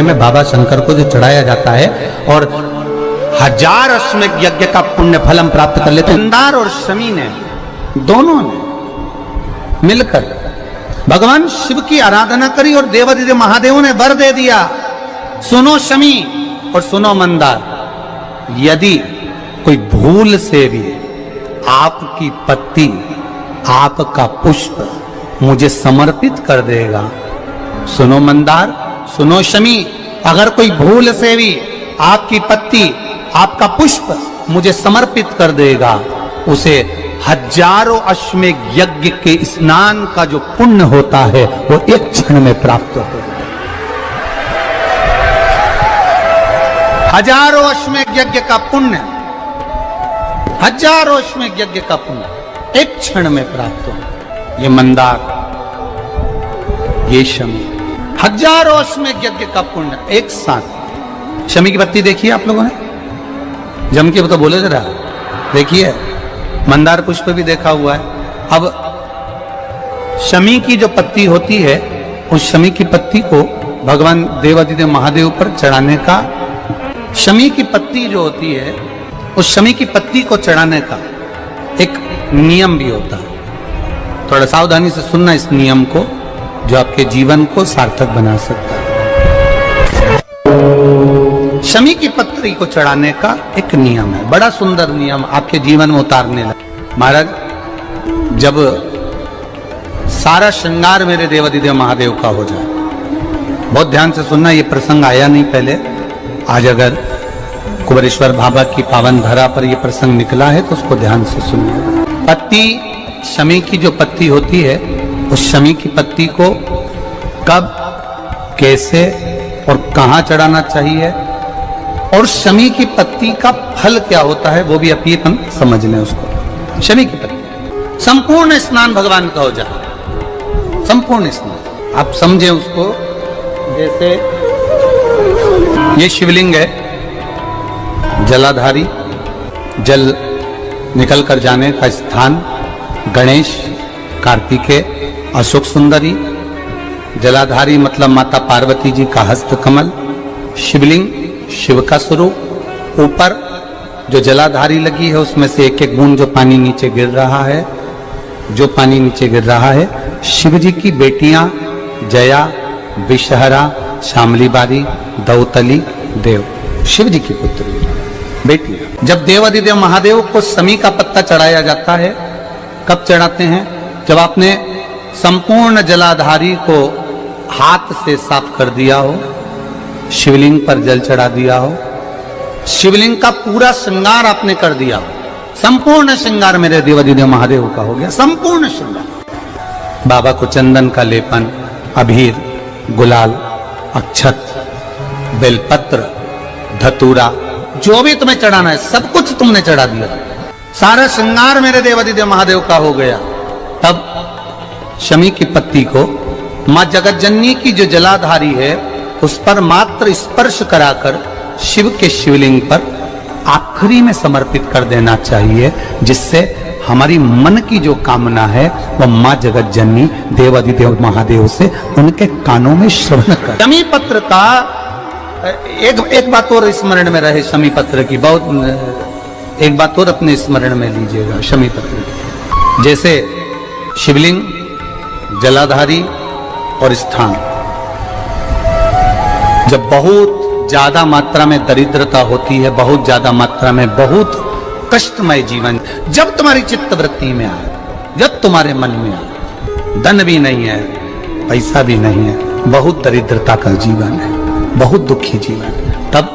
में बाबा शंकर को जो चढ़ाया जाता है और 1000 अश्वमेध यज्ञ का पुण्य फलम प्राप्त कर लेते हैं। मंदार और शमी ने दोनों ने मिलकर भगवान शिव की आराधना करी और देवादिदेव महादेव ने वर दे दिया, सुनो शमी और सुनो मंदार, यदि कोई भूल से भी आपकी पत्ती आपका पुष्प मुझे समर्पित कर देगा, सुनो मंदार सुनो शमी, अगर कोई भूल से भी आपकी पत्ती आपका पुष्प मुझे समर्पित कर देगा, उसे 1000 अश्वमेध यज्ञ के स्नान का जो पुण्य होता है वो एक क्षण में प्राप्त होगा। 1000 अश्वमेध यज्ञ का पुण्य, 1000 अश्वमेध यज्ञ का पुण्य एक क्षण में प्राप्त हो। ये मंदार, ये शमी, 1000 अश्वमेध यज्ञ का पुण्य एक साथ। शमी की पत्ती देखिए आप लोगों ने, जम के तो बोले जरा, देखिए मंदार पुष्प भी देखा हुआ है। अब शमी की जो पत्ती होती है, उस शमी की पत्ती को भगवान देवादिदेव महादेव पर चढ़ाने का, शमी की पत्ती जो होती है उस शमी की पत्ती को चढ़ाने का एक नियम भी होता है। थोड़ा सावधानी से सुनना इस नियम को, जो आपके जीवन को सार्थक बना सकता है। शमी की पत्री को चढ़ाने का एक नियम है, बड़ा सुंदर नियम, आपके जीवन में उतारने लगे। महाराज, जब सारा श्रृंगार मेरे देवादिदेव महादेव का हो जाए, बहुत ध्यान से सुनना, ये प्रसंग आया नहीं पहले, आज अगर कुबेरेश्वर बाबा की पावन धरा पर यह प्रसंग निकला है तो उसको ध्यान से सुनिए। पत्ती, शमी की जो पत्ती होती है, उस शमी की पत्ती को कब, कैसे और कहां चढ़ाना चाहिए, और शमी की पत्ती का फल क्या होता है वो भी अभी हम समझ लें उसको। शमी की पत्ती, संपूर्ण स्नान भगवान का हो जाए, संपूर्ण स्नान आप समझे उसको। जैसे ये शिवलिंग है, जलाधारी, जल निकल कर जाने का स्थान, गणेश, कार्तिकेय, अशोक सुंदरी, जलाधारी मतलब माता पार्वती जी का हस्त कमल, शिवलिंग शिव का स्वरूप, ऊपर जो जलाधारी लगी है उसमें से एक एक बूंद जो पानी नीचे गिर रहा है, जो पानी नीचे गिर रहा है, शिव जी की बेटियां जया, विषहरा, शामली बारी, दौतली, देव, शिव जी की पुत्री बेटी। जब देवादिदेव महादेव को शमी का पत्ता चढ़ाया जाता है, कब चढ़ाते हैं, जब आपने संपूर्ण जलाधारी को हाथ से साफ कर दिया हो, शिवलिंग पर जल चढ़ा दिया हो, शिवलिंग का पूरा श्रृंगार आपने कर दिया हो, संपूर्ण श्रृंगार मेरे देवादिदेव महादेव का हो गया, संपूर्ण श्रृंगार। बाबा को चंदन का लेपन, अबीर, गुलाल, अक्षत, बेलपत्र, धतूरा, जो भी तुम्हें चढ़ाना है सब कुछ तुमने चढ़ा दिया, सारा श्रृंगार मेरे देवादिदेव महादेव का हो गया। तब शमी की पत्ती को मां जगतजननी की जो जलाधारी है उस पर मात्र स्पर्श कराकर शिव के शिवलिंग पर आखिरी में समर्पित कर देना चाहिए, जिससे हमारी मन की जो कामना है वह मां जगतजननी देवादिदेव महादेव से उनके कानों में श्रवण कर। शमी पत्र का एक बात और स्मरण में रहे, शमी पत्र की बहुत एक बात और अपने स्मरण में लीजिएगा। शमी पत्र की जैसे शिवलिंग, जलाधारी और स्थान, जब बहुत ज्यादा मात्रा में दरिद्रता होती है, बहुत ज्यादा मात्रा में बहुत कष्टमय जीवन, जब तुम्हारी चित्त वृत्ति में आए, जब तुम्हारे मन में आए, धन भी नहीं है, पैसा भी नहीं है, बहुत दरिद्रता का जीवन है, बहुत दुखी जीवन है, तब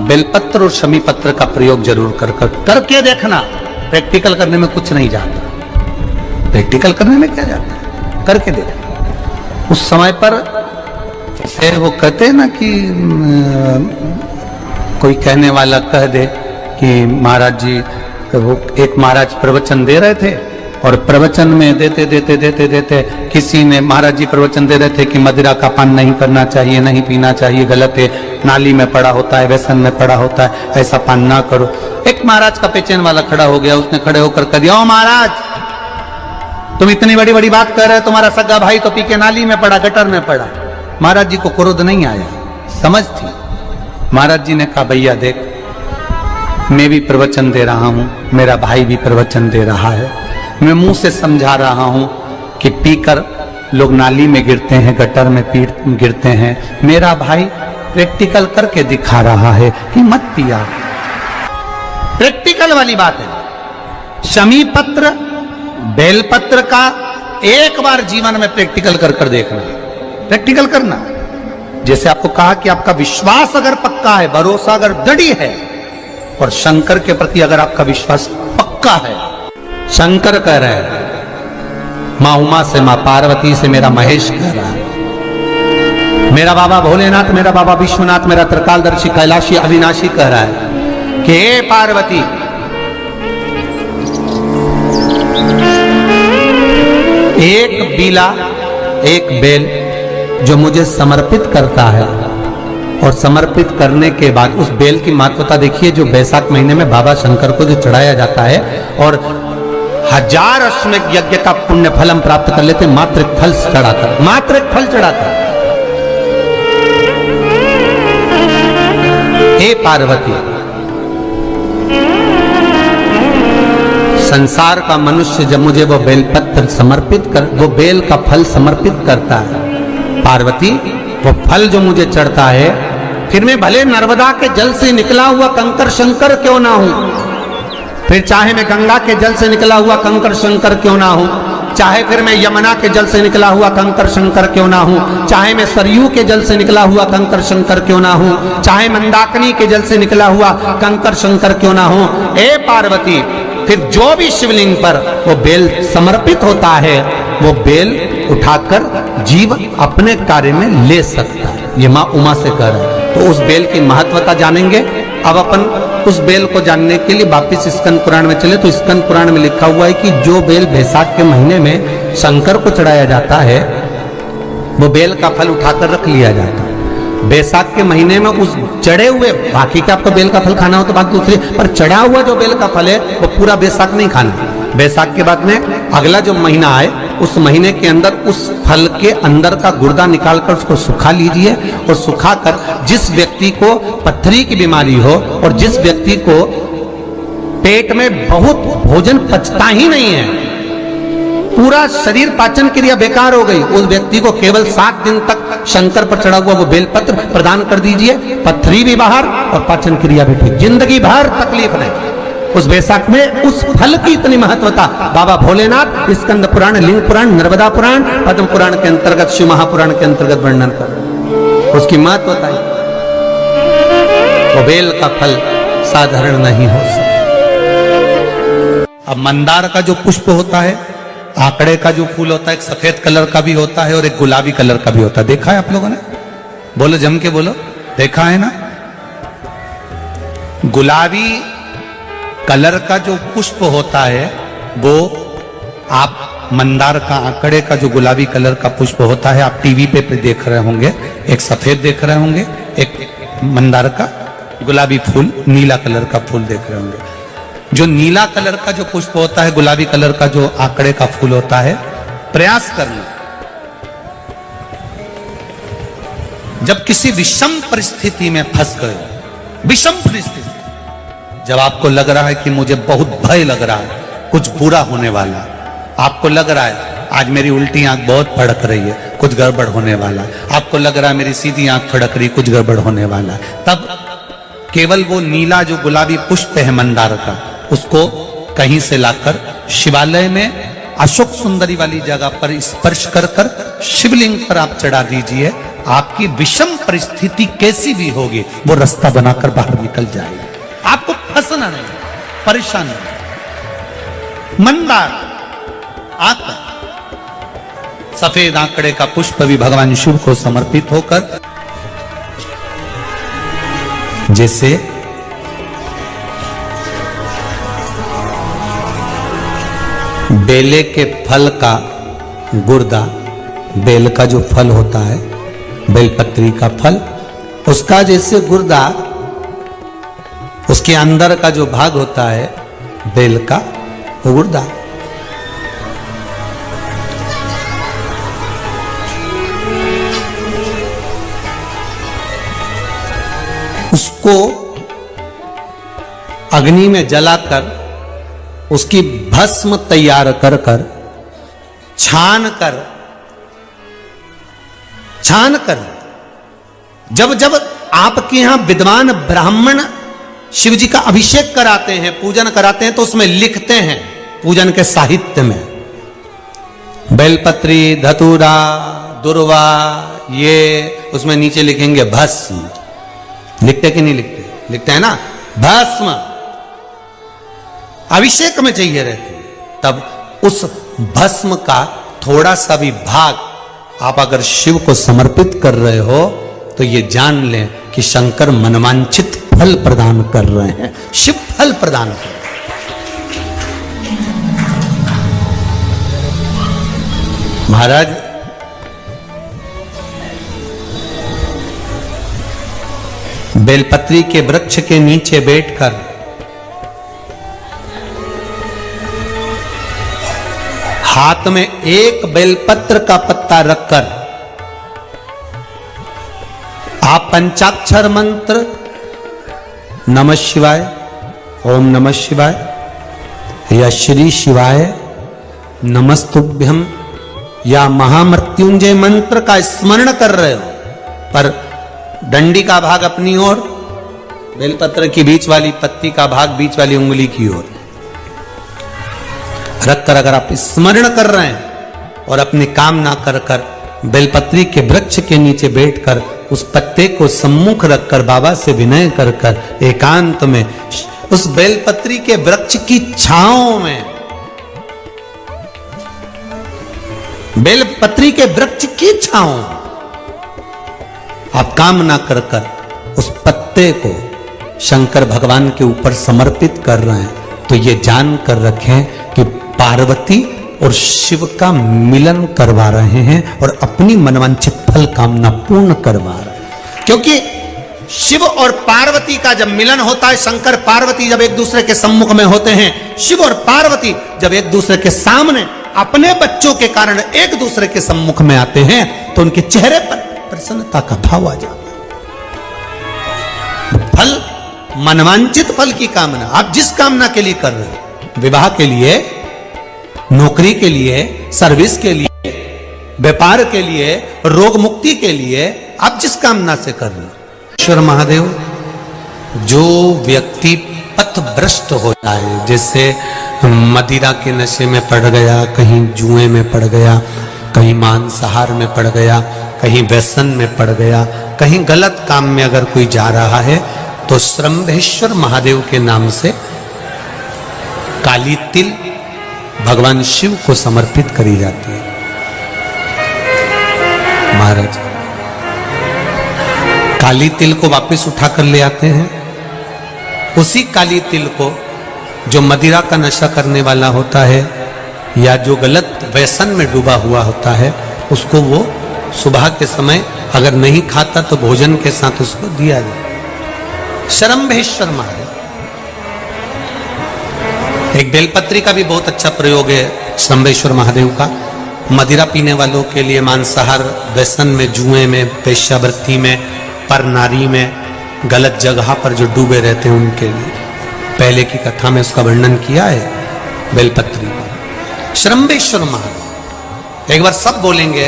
बेलपत्र और शमी पत्र का प्रयोग जरूर करके देखना। प्रैक्टिकल करने में कुछ नहीं जाता, प्रैक्टिकल करने में क्या जाता है, करके देखना। उस समय पर वो कहते हैं ना कि कोई कहने वाला कह दे कि महाराज जी, वो एक महाराज प्रवचन दे रहे थे और प्रवचन में देते देते देते देते किसी ने, महाराज जी प्रवचन दे रहे थे कि मदिरा का पान नहीं करना चाहिए, नहीं पीना चाहिए, गलत है, नाली में पड़ा होता है, व्यसन में पड़ा होता है, ऐसा पान ना करो। एक महाराज का पेचेन वाला खड़ा हो गया, उसने खड़े होकर कह दिया, ओ महाराज तुम इतनी बड़ी बड़ी बात कर रहे हो, तुम्हारा सगा भाई तो पी के नाली में पड़ा, गटर में पड़ा। महाराज जी को क्रोध नहीं आया, समझ थी। महाराज जी ने कहा भैया देख, मैं भी प्रवचन दे रहा हूं, मेरा भाई भी प्रवचन दे रहा है, मैं मुंह से समझा रहा हूं कि पीकर लोग नाली में गिरते हैं, गटर में गिरते हैं, मेरा भाई प्रैक्टिकल करके दिखा रहा है कि मत पिया। प्रैक्टिकल वाली बात है। शमी पत्र, बेलपत्र का एक बार जीवन में प्रैक्टिकल कर देखना, प्रैक्टिकल करना। जैसे आपको कहा कि आपका विश्वास अगर पक्का है, भरोसा अगर दृढ़ है, और शंकर के प्रति अगर आपका विश्वास पक्का है, शंकर कह रहे हैं, मां उमा से, मां पार्वती से, मेरा महेश कह रहा है, मेरा बाबा भोलेनाथ, मेरा बाबा विश्वनाथ, मेरा त्रिकालदर्शी कैलाशी अविनाशी कह रहा है कि हे पार्वती, एक बीला, एक बेल जो मुझे समर्पित करता है, और समर्पित करने के बाद उस बेल की महत्वता देखिए, जो बैसाख महीने में बाबा शंकर को जो चढ़ाया जाता है, और 1000 अश्वमेध यज्ञ का पुण्य फल हम प्राप्त कर लेते, मात्र एक फल चढ़ाकर, मात्र एक फल चढ़ाकर। हे पार्वती, संसार का मनुष्य जब मुझे वो बेलपत्र समर्पित कर, वो बेल का फल समर्पित करता है, पार्वती वो फल जो मुझे चढ़ता है, फिर मैं भले नर्मदा के जल से निकला हुआ कंकर शंकर क्यों ना हूं, फिर चाहे मैं गंगा के जल से निकला हुआ कंकर शंकर क्यों ना हूं, चाहे फिर मैं यमुना के जल से निकला हुआ कंकर शंकर क्यों ना हूं, चाहे मैं सरयू के जल से निकला हुआ कंकर शंकर क्यों ना हूं, चाहे मंदाकिनी के जल से निकला हुआ कंकर शंकर क्यों ना हूं, ए पार्वती, फिर जो भी शिवलिंग पर वो बेल समर्पित होता है, वो बेल उठाकर जीव अपने कार्य में ले सकता है। ये मां उमा से कह रहा है। तो उस बेल की महत्वता जानेंगे। अब अपन उस बेल को जानने के लिए वापिस स्कंद पुराण में चले, तो स्कंद पुराण में लिखा हुआ है कि जो बेल बैसाख के महीने में शंकर को चढ़ाया जाता है, वो बेल का फल उठाकर रख लिया जाता है। बैसाख के महीने में उस चढ़े हुए, बाकी का आपको बेल का फल खाना हो तो बात दूसरी, पर चढ़ा हुआ जो बेल का फल है वो पूरा बैसाख नहीं खाना। बैसाख के बाद में अगला जो महीना आए, उस महीने के अंदर उस फल के अंदर का गुर्दा निकालकर उसको सुखा लीजिए, और सुखाकर जिस व्यक्ति को पथरी की बीमारी हो, और जिस व्यक्ति को पेट में बहुत भोजन पचता ही नहीं है, पूरा शरीर पाचन क्रिया बेकार हो गई, उस व्यक्ति को केवल 7 दिन तक शंकर पर चढ़ा हुआ वो बेलपत्र प्रदान कर दीजिए, पथरी भी बाहर और पाचन क्रिया भी ठीक, जिंदगी भर तकलीफ नहीं। उस बैसाख में उस फल की इतनी महत्वता बाबा भोलेनाथ स्कंद पुराण, लिंग पुराण, नर्मदा पुराण, पद्म पुराण के अंतर्गत, शिव महापुराण के अंतर्गत वर्णन कर, उसकी महत्वता है। वो बेल का फल साधारण नहीं हो सकता। अब मंदार का जो पुष्प होता है, आंकड़े का जो फूल होता है, एक सफेद कलर का भी होता है और एक गुलाबी कलर का भी होता है। देखा है आप लोगों ने? बोलो, जम के बोलो, देखा है ना? गुलाबी कलर का जो पुष्प होता है, वो आप मंदार का, आंकड़े का जो गुलाबी कलर का पुष्प होता है, आप टीवी पे देख रहे होंगे, एक सफेद देख रहे होंगे, एक मंदार का गुलाबी फूल, नीला कलर का फूल देख रहे होंगे। जो नीला कलर का जो पुष्प होता है, गुलाबी कलर का जो आंकड़े का फूल होता है, प्रयास करना, जब किसी विषम परिस्थिति में फंस गए, विषम परिस्थिति, जब आपको लग रहा है कि मुझे बहुत भय लग रहा है, कुछ बुरा होने वाला, आपको लग रहा है आज मेरी उल्टी आंख बहुत फड़क रही है, कुछ गड़बड़ होने वाला, आपको लग रहा है मेरी सीधी आंख फड़क रही, कुछ गड़बड़ होने वाला, तब केवल वो नीला जो गुलाबी पुष्प है मंदार का, उसको कहीं से लाकर शिवालय में अशोक सुंदरी वाली जगह पर स्पर्श कर कर शिवलिंग पर आप चढ़ा दीजिए। आपकी विषम परिस्थिति कैसी भी होगी, वो रास्ता बनाकर बाहर निकल जाएगी, आपको फंसना नहीं, परेशान नहीं। मंदार आंकड़ा, सफेद आंकड़े का पुष्प भी भगवान शिव को समर्पित होकर, जैसे बेले के फल का गुर्दा, बेल का जो फल होता है, बेलपत्री का फल, उसका जैसे गुर्दा, उसके अंदर का जो भाग होता है बेल का, वो गुर्दा, उसको अग्नि में जलाकर उसकी भस्म तैयार कर कर छान कर जब जब आपके यहां विद्वान ब्राह्मण शिव जी का अभिषेक कराते हैं, पूजन कराते हैं, तो उसमें लिखते हैं पूजन के साहित्य में बेलपत्री, धतूरा, दुर्वा, ये उसमें नीचे लिखेंगे भस्म। लिखते कि नहीं लिखते? लिखते हैं ना, भस्म अभिषेक में चाहिए रहती है। तब उस भस्म का थोड़ा सा भी भाग आप अगर शिव को समर्पित कर रहे हो तो ये जान लें कि शंकर मनवांछित फल प्रदान कर रहे हैं, शिव फल प्रदान कर रहे हैं। महाराज बेलपत्री के वृक्ष के नीचे बैठकर हाथ में एक बेलपत्र का पत्ता रखकर आप पंचाक्षर मंत्र नमः शिवाय, ओम नमः शिवाय या श्री शिवाय नमस्तुभ्यम या महामृत्युंजय मंत्र का स्मरण कर रहे हो, पर डंडी का भाग अपनी ओर, बेलपत्र की बीच वाली पत्ती का भाग बीच वाली उंगली की ओर रखकर अगर आप स्मरण कर रहे हैं और अपनी कामना कर कर बेलपत्री के वृक्ष के नीचे बैठकर उस पत्ते को सम्मुख रखकर बाबा से विनय कर कर एकांत में उस बेलपत्री के वृक्ष की छांव में, बेलपत्री के वृक्ष की छांव आप कामना कर कर उस पत्ते को शंकर भगवान के ऊपर समर्पित कर रहे हैं, तो ये जान कर रखें कि पार्वती और शिव का मिलन करवा रहे हैं और अपनी मनवांछित फल कामना पूर्ण करवा रहे हैं। क्योंकि शिव और पार्वती का जब मिलन होता है, शंकर पार्वती जब एक दूसरे के सम्मुख में होते हैं, शिव और पार्वती जब एक दूसरे के सामने अपने बच्चों के कारण एक दूसरे के सम्मुख में आते हैं, तो उनके चेहरे पर प्रसन्नता का भाव आ जाता है। फल, मनवांछित फल की कामना आप जिस कामना के लिए कर रहे हो, विवाह के लिए, नौकरी के लिए, सर्विस के लिए, व्यापार के लिए, रोग मुक्ति के लिए, आप जिस कामना से कर रहे हो। ईश्वर महादेव, जो व्यक्ति पथभ्रष्ट हो जाए, जैसे मदिरा के नशे में पड़ गया, कहीं जुए में पड़ गया, कहीं मांसाहार में पड़ गया, कहीं व्यसन में पड़ गया, कहीं गलत काम में अगर कोई जा रहा है, तो श्रंभेश्वर महादेव के नाम से काली तिल भगवान शिव को समर्पित करी जाती है। महाराज काली तिल को वापस उठाकर ले आते हैं। उसी काली तिल को जो मदिरा का नशा करने वाला होता है या जो गलत व्यसन में डूबा हुआ होता है, उसको वो सुबह के समय अगर नहीं खाता तो भोजन के साथ उसको दिया जाए। श्रंभेश्वर महादेव। एक बेलपत्री का भी बहुत अच्छा प्रयोग है श्रंभेश्वर महादेव का, मदिरा पीने वालों के लिए, मांसाहार, व्यसन में, जुए में, वेश्यावृत्ति में, पर नारी में, गलत जगह पर जो डूबे रहते हैं उनके लिए। पहले की कथा में उसका वर्णन किया है बेलपत्री का। श्रंभेश्वर महादेव, एक बार सब बोलेंगे,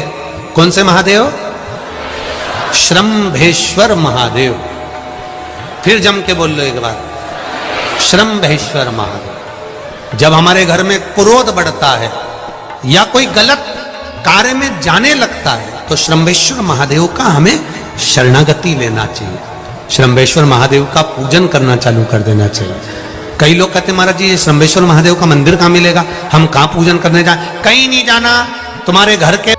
कौन से महादेव? श्रंभेश्वर महादेव। फिर जम के बोल लो एक बार, श्रंभेश्वर महादेव। जब हमारे घर में क्रोध बढ़ता है या कोई गलत कार्य में जाने लगता है, तो श्रंभेश्वर महादेव का हमें शरणागति लेना चाहिए, श्रंभेश्वर महादेव का पूजन करना चालू कर देना चाहिए। कई लोग कहते हैं महाराज जी ये श्रंभेश्वर महादेव का मंदिर कहाँ मिलेगा, हम कहाँ पूजन करने जाए? कहीं नहीं जाना, तुम्हारे घर के